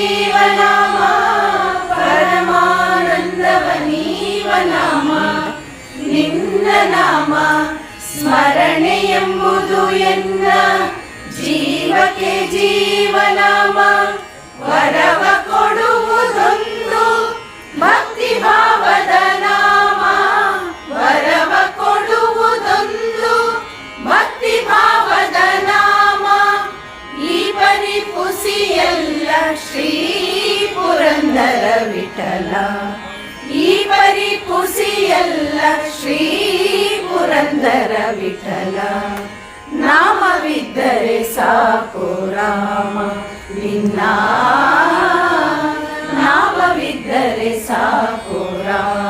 ಜೀವನಾಮ ಪರಮಾನಂದವ ನೀವನಾಮ ನಿನ್ನ ನಾಮ ಸ್ಮರಣೆ ಎಂಬುದು ಎನ್ನ ಜೀವಕ್ಕೆ ಜೀವನಾಮ ವರವ ಕೊಡುವುದೊಂದು ಭಕ್ತಿ ಭಾವದ ನಾಮ ವರವ ಕೊಡುವುದೊಂದು ಭಕ್ತಿ ಭಾವದ ನಾಮ ಈ ಪರಿಪುಸಿಯಲ್ಲ ಶ್ರೀ ಪುರಂದರ ವಿಠಲ ಈ ಪರಿಪುಸಿಯಲ್ಲ ಶ್ರೀ ಪುರಂದರ ವಿಠಲ ನಾಮವಿದ್ದರೆ ಸಾಕು ರಾಮ ನಿನ್ನ ನಾಮವಿದ್ದರೆ ಸಾಕು ರಾಮ